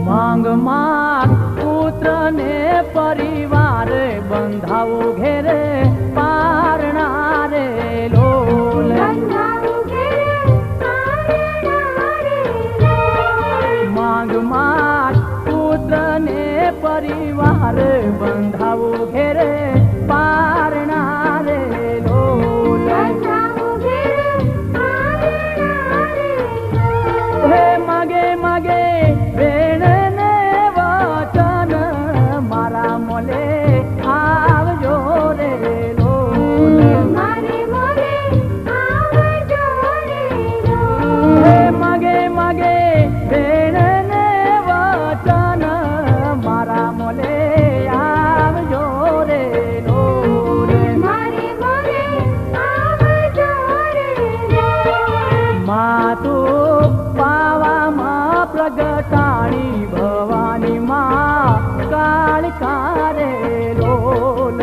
માંગ માંગ પુત્ર ને પરિવાર બંધાવો ઘેરે પારણા રે લોલ માંગ માંગ પુત્ર ને પરિવાર બંધાવો ઘેરે પારણા રે લોલ હે માગે માગે વેણ ને વચન મારા મોલે આવજો રે લોલ હે માગે માગે વેણ ને વચન મારા મોલે આવજો રે લોલ માતું પાવામાં પ્રગટાણી ભવાની માં કાળિકા રે લોલ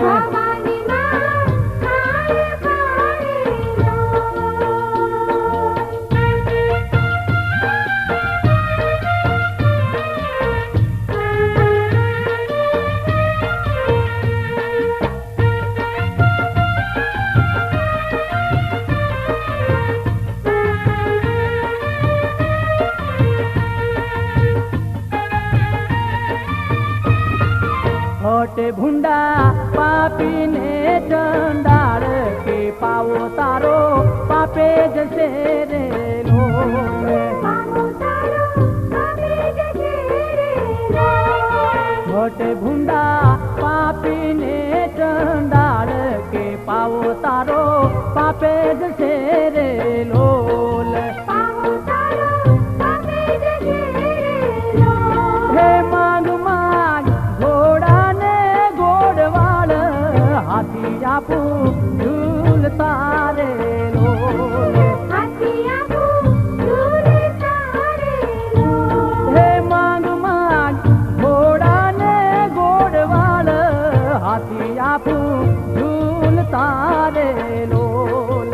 હટે ભૂંડા પાપીને ચંડાળ કે પાવો તારો પાપે જશે રે લોલ હટે ભૂંડા પાપીને ચંડાળ કે પાવો તારો પાપે જશે રે લોલ હે માંગ માંગ હાથી આપું ઝૂલતા રે લોલ હે માંગ માંગ ઘોડા ને ગોડવાળ હાથી આપું ઝૂલતા રે લોલ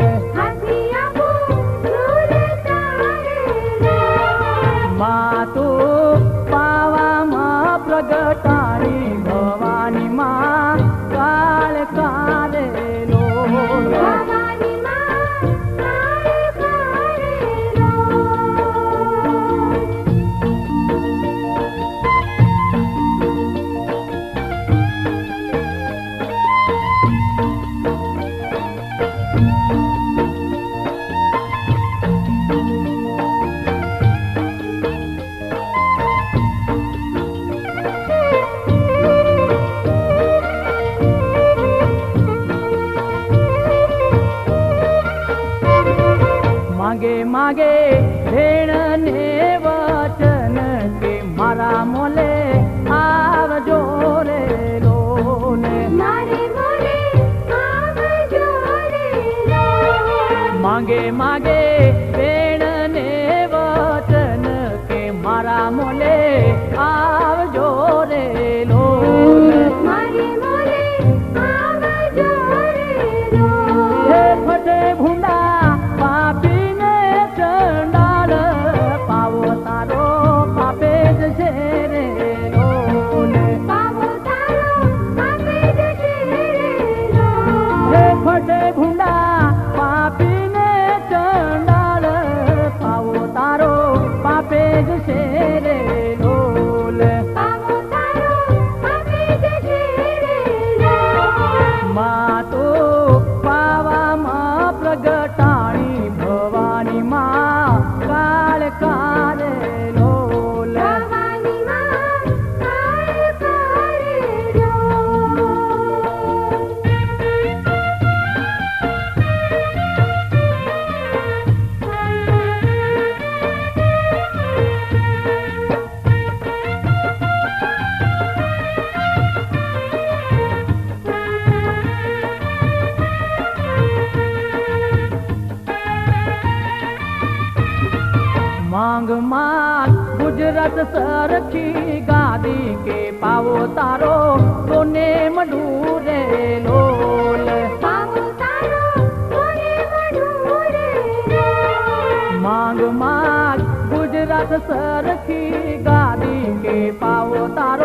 માતું પાવામાં પ્રગટાણી ભવાની માં કાળકા રે લોલ માગે માગે ભેણ ને વચન કે મારા મોલે આવજો રે લોલ માગે માગે ભેણ ને વચન કે મારા મોલે આવજો રે લોલ હે ફટે ભૂંડા પાપી ચંડાળ પાવો તારો પાપે જશે રે લોલ હે ફટે ભૂંડા પાપીને ચંડાળ પાવો તારો પાપે જશે રે લોલ માતો પાવામાં પ્રગટાણી ભવાની માં કાળકા રે લોલ માંગ માંગ ગુજરાત સરખી ગાદી કે પાવો તારો કોને મડું રે લોલ માંગ માંગ ગુજરાત સરખી ગાદી કે પાવો તારો